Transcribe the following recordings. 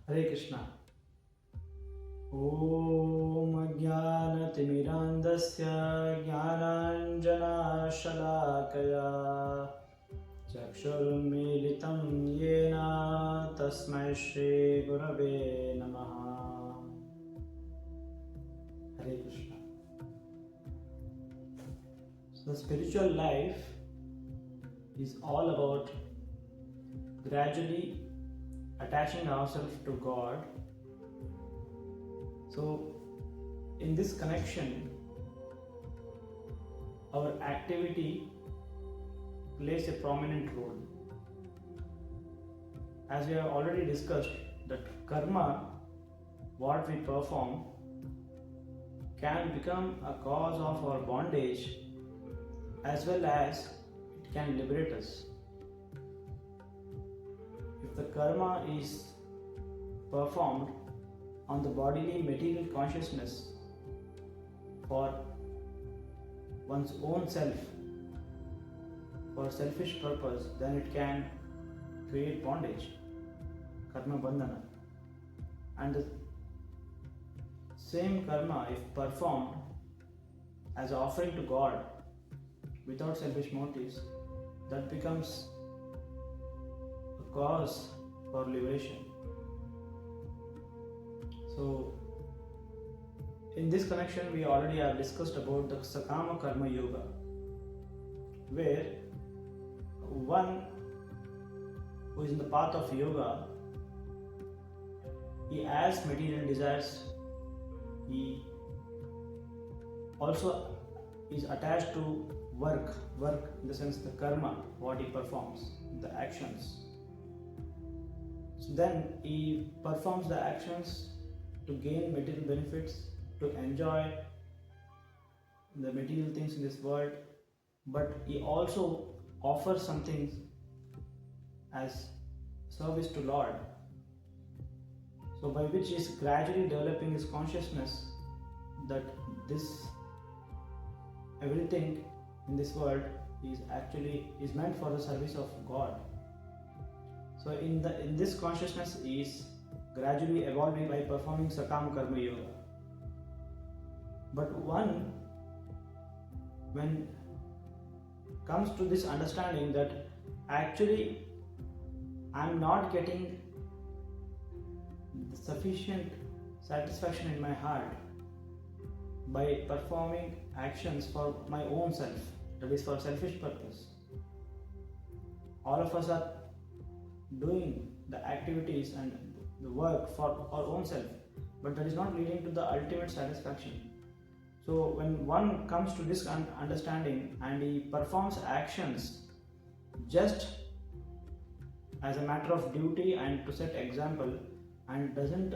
Hare Krishna. Om Jnanatimirandasya Jnananjana Shalakaya Chakshurmilitam Yena Tasmai Shri Gurave Namaha. Hare Krishna. So the spiritual life is all about gradually attaching ourselves to God. So in this connection, our activity plays a prominent role. As we have already discussed, that karma, what we perform, can become a cause of our bondage as well as it can liberate us. If the karma is performed on the bodily material consciousness for one's own self, for selfish purpose, then it can create bondage, karma bandhana. And the same karma, if performed as offering to God without selfish motives, that becomes a cause for liberation. So in this connection, we already have discussed about the sakama karma yoga, where one who is in the path of yoga, he has material desires, he also is attached to work in the sense the karma, what he performs, the actions. So then he performs the actions to gain material benefits, to enjoy the material things in this world, but he also offers something as service to Lord. So by which he is gradually developing his consciousness that this everything in this world is meant for the service of God. So in this consciousness is gradually evolving by performing sakama karma yoga. But one, when comes to this understanding that actually I am not getting sufficient satisfaction in my heart by performing actions for my own self, that is for selfish purpose. All of us are doing the activities and the work for our own self, but that is not leading to the ultimate satisfaction. So when one comes to this understanding and he performs actions just as a matter of duty and to set example and doesn't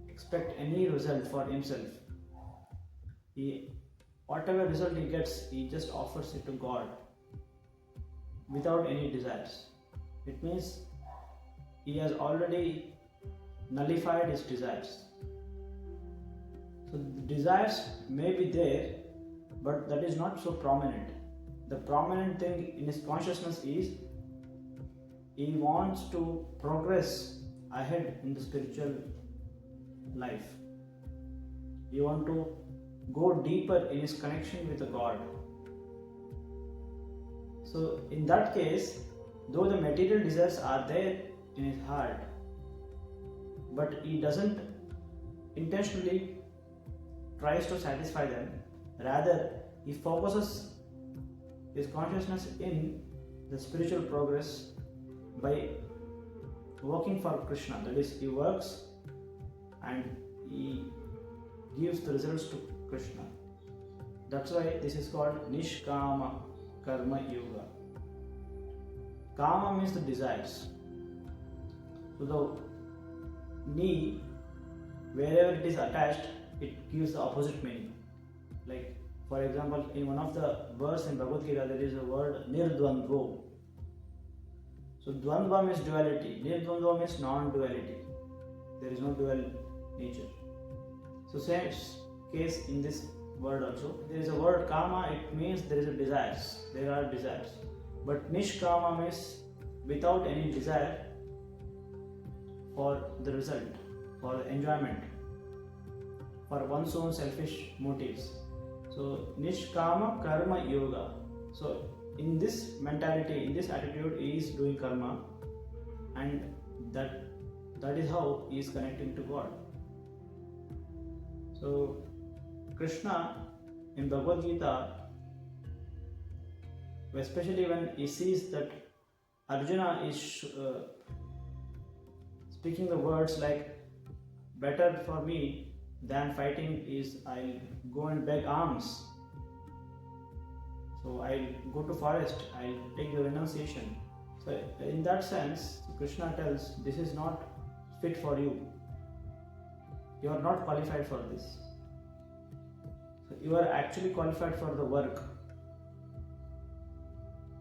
expect any result for himself, whatever result he gets, he just offers it to God without any desires. It means he has already nullified his desires. So the desires may be there, but that is not so prominent. The prominent thing in his consciousness is he wants to progress ahead in the spiritual life. He wants to go deeper in his connection with the God. So in that case, though the material desires are there in his heart, but he doesn't intentionally tries to satisfy them, rather he focuses his consciousness in the spiritual progress by working for Krishna. That is, he works and he gives the results to Krishna. That's why this is called Nishkama karma yoga. Kama means the desires. So the ni, wherever it is attached, it gives the opposite meaning. Like for example, in one of the verse in Bhagavad Gita, there is a word nirdvandvo. So dvandva means duality, nirdvandva means non-duality. There is no dual nature. So same case in this word also. There is a word kama, it means there is a desires. There are desires. But nishkama means without any desire for the result, for the enjoyment, for one's own selfish motives. So Nishkama Karma Yoga. So in this mentality, in this attitude, he is doing karma, and that is how he is connecting to God. So Krishna in Bhagavad Gita, especially when he sees that Arjuna is speaking the words like, better for me than fighting is I'll go and beg alms. So I'll go to forest, I'll take the renunciation. So in that sense, Krishna tells, this is not fit for you. You are not qualified for this. So you are actually qualified for the work,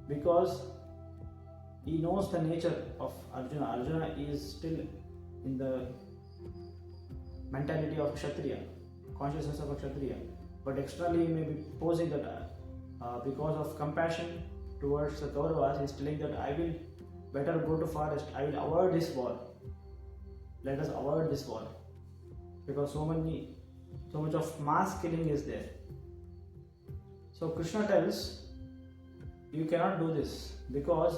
because he knows the nature of Arjuna. Arjuna is still in the mentality of Kshatriya, consciousness of a Kshatriya, but externally he may be posing that because of compassion towards the Kauravas, he is telling that I will better go to forest, I will avoid this war. Let us avoid this war, because so much of mass killing is there. So Krishna tells, you cannot do this because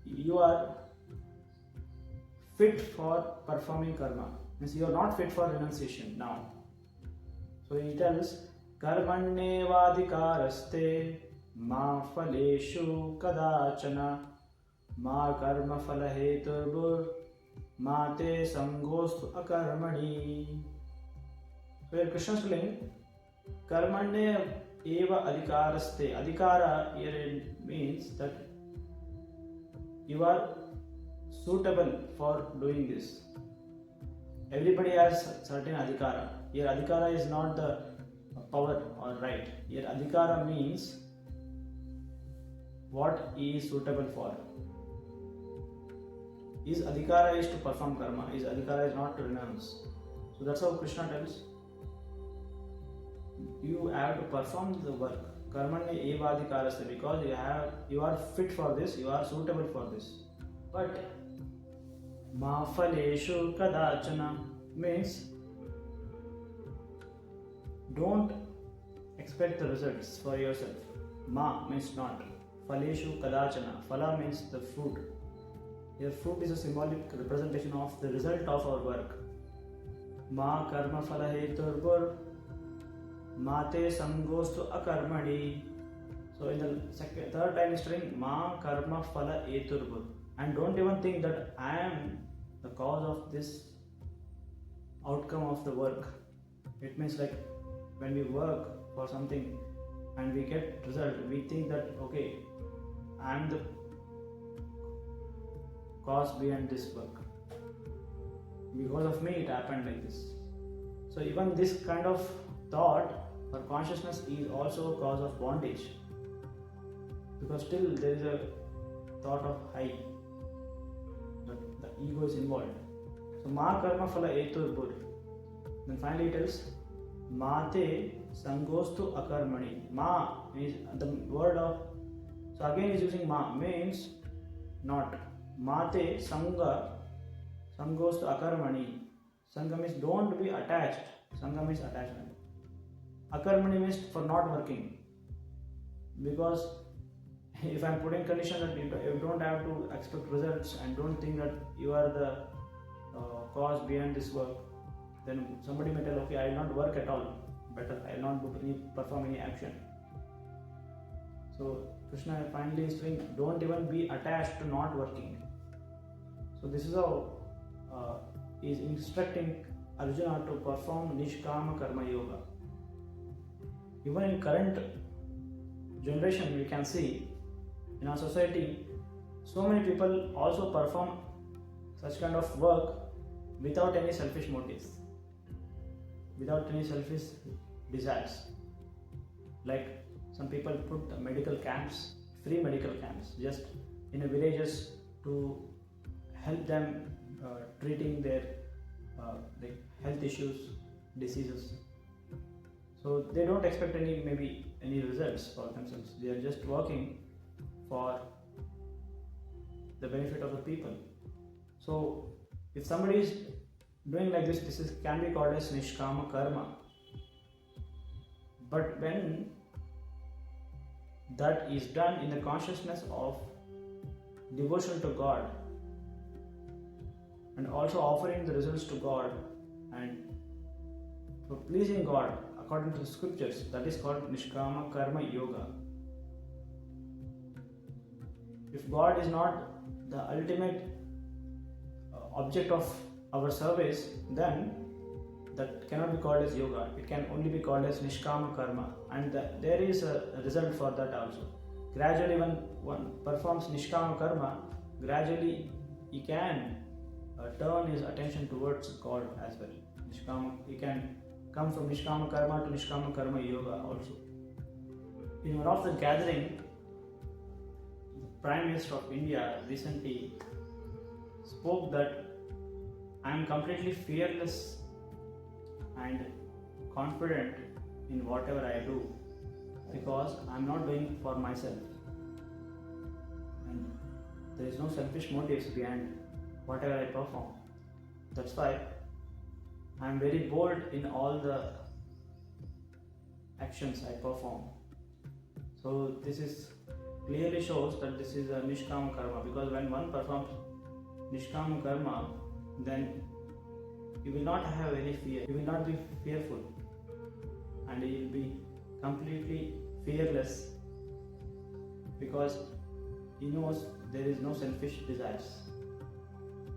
you are fit for performing karma. Means you are not fit for renunciation now. So he tells, Karmanyevadhikaraste ma phaleshu kadachana ma karma phalaheturbhur ma te sangostu akarmani. So here Krishna is telling, Karmanye eva adhikaraste. Adhikara here means that you are suitable for doing this. Everybody has certain adhikara. Here adhikara is not the power or right. Here adhikara means what he is suitable for. His adhikara is to perform karma. His adhikara is not to renounce. So that's how Krishna tells, you have to perform the work. Karmanya eva adhikaraste, because you are fit for this, you are suitable for this. But ma phaleshu kadachana means don't expect the results for yourself. Ma means not. Phaleshu kadachana. Phala means the fruit. Your fruit is a symbolic representation of the result of our work. Ma karma phala heturbhur mate sangostu akarmani. So in the third line is saying ma karma phala heturbhur, and don't even think that I am the cause of this outcome of the work. It means like when we work for something and we get result, we think that okay, I am the cause behind this work. Because of me it happened like this. So even this kind of thought or consciousness is also a cause of bondage, because still there is a thought of I, but the ego is involved. So ma karma phala heturbhur. Then finally it tells mate sangostu akarmani. Ma is the word of, so again is using ma means not. Mate sanga sangostu akarmani. Sangha means don't be attached. Sangha means attachment. Akarmani means for not working. Because if I am putting condition that you don't have to expect results and don't think that you are the cause behind this work, then somebody may tell, okay, I will not work at all. Better, I will not perform any action. So Krishna finally is saying, don't even be attached to not working. So this is how he is instructing Arjuna to perform Nishkama Karma Yoga. Even in current generation, we can see in our society, so many people also perform such kind of work without any selfish motives, without any selfish desires. Like some people put medical camps, free medical camps, just in a villages to help them treating their like health issues, diseases. So they don't expect any results for themselves. They are just working for the benefit of the people. So If somebody is doing like this can be called as Nishkama karma. But when that is done in the consciousness of devotion to God and also offering the results to God and for pleasing God according to the scriptures, that is called Nishkama karma yoga. If God is not the ultimate object of our service, then that cannot be called as yoga. It can only be called as Nishkama karma, and there is a result for that also. Gradually, when one performs Nishkama karma, gradually he can turn his attention towards God as well. He can come from Nishkama karma to Nishkama karma yoga also. In one of the gathering, the Prime Minister of India recently spoke that I am completely fearless and confident in whatever I do because I am not doing for myself, and there is no selfish motives behind whatever I perform. That's why I am very bold in all the actions I perform. So this is clearly shows that this is a Nishkama karma, because when one performs Nishkama karma, then you will not have any fear, you will not be fearful, and you will be completely fearless because he knows there is no selfish desires.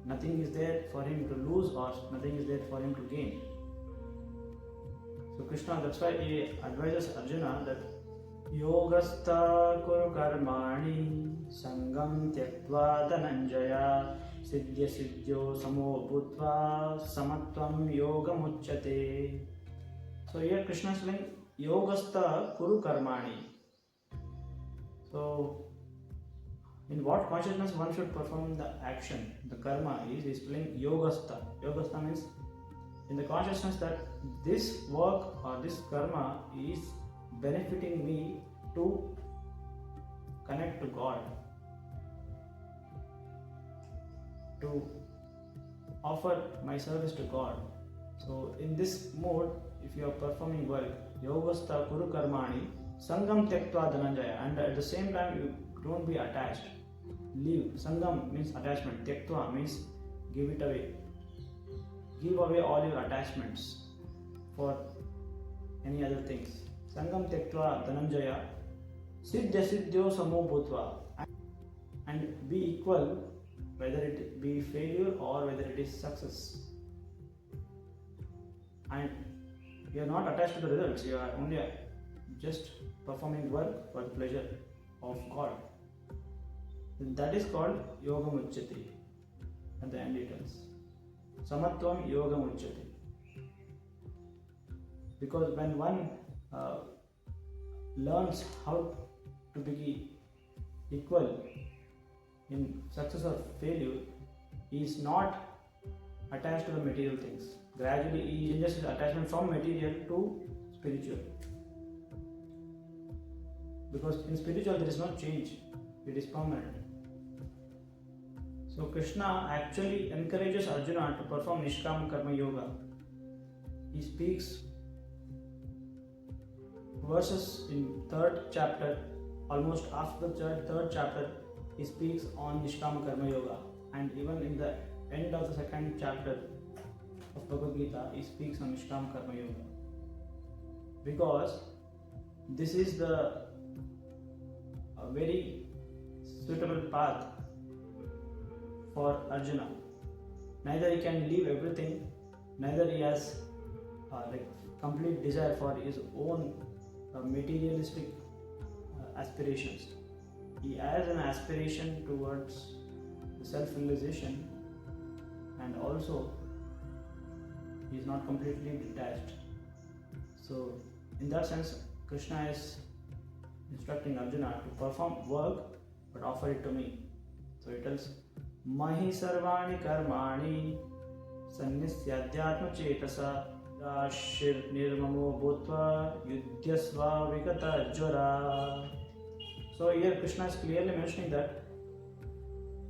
Nothing is there for him to lose or nothing is there for him to gain. So Krishna, that's why he advises Arjuna that Yogastha kuru karmani sangam tyaktva dhananjaya siddhya siddhyo samo bhutva samatvam yogam uchyate. So here Krishna is saying Yogastha kuru karmani. So in what consciousness one should perform the action, the karma is displaying Yogastha. Yogastha means in the consciousness that this work or this karma is benefiting me to connect to God, to offer my service to God. So in this mode, if you are performing work, Yogastha kuru karmani sangam tyaktva dhananjaya, and at the same time you don't be attached. Leave. Sangam means attachment. Tyaktva means give it away. Give away all your attachments for any other things. Sangam tyaktva dhananjaya siddhya siddhyo samo bhutva, and be equal whether it be failure or whether it is success. And you are not attached to the results, you are only just performing work for the pleasure of God. That is called Yoga Muchyati. At the end it tells Samatvam Yoga Muchyati. Because when one learns how to be equal in success or failure, he is not attached to the material things. Gradually he changes his attachment from material to spiritual. Because in spiritual there is no change, it is permanent. So Krishna actually encourages Arjuna to perform Nishkama Karma Yoga. He speaks verses in 3rd chapter, almost after the 3rd chapter, he speaks on Nishkama Karma Yoga. And even in the end of the 2nd chapter of Bhagavad Gita, he speaks on Nishkama Karma Yoga. Because this is the very suitable path for Arjuna. Neither he can leave everything, neither he has complete desire for his own materialistic aspirations. He has an aspiration towards self-realization, and also he is not completely detached. So in that sense, Krishna is instructing Arjuna to perform work but offer it to me. So he tells Mahi sarvani karmani sannisyadhyatma chetasa rashir nirmamo bhutva yudhyasva vikata jvara. So here Krishna is clearly mentioning that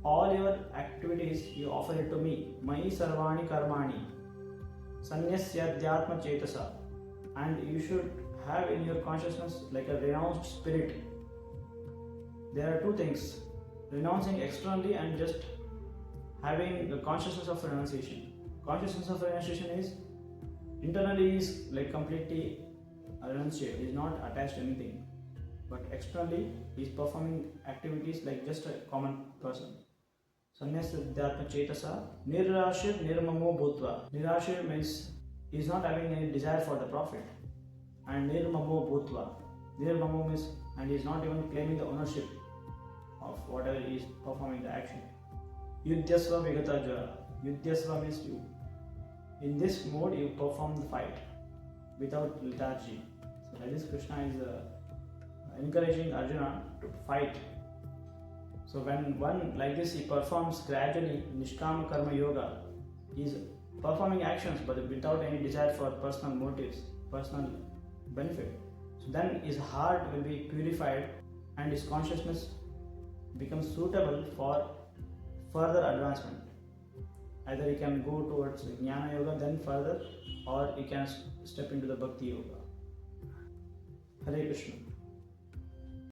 all your activities you offer it to me. Mai sarvani karmani sanyasyadhyatma chetasa. And you should have in your consciousness like a renounced spirit. There are two things: renouncing externally and just having the consciousness of renunciation. Consciousness of renunciation is internally is like completely renunciate, is not attached to anything, but externally is performing activities like just a common person. Sannyasya chetasa nirashir nirmamo bhutva. Nirashir means he is not having any desire for the profit, and nirmamo bhutva. Nirmamo means and he is not even claiming the ownership of whatever he is performing the action. Yudhyasva vigata jara. Yudhyasva means you. In this mode, you perform the fight without lethargy. So, Amrit Krishna is encouraging Arjuna to fight. So, when one like this he performs gradually Nishkama karma yoga, he is performing actions but without any desire for personal motives, personal benefit. So, then his heart will be purified and his consciousness becomes suitable for further advancement. Either he can go towards Jnana Yoga, then further, or he can step into the Bhakti Yoga. Hare Krishna.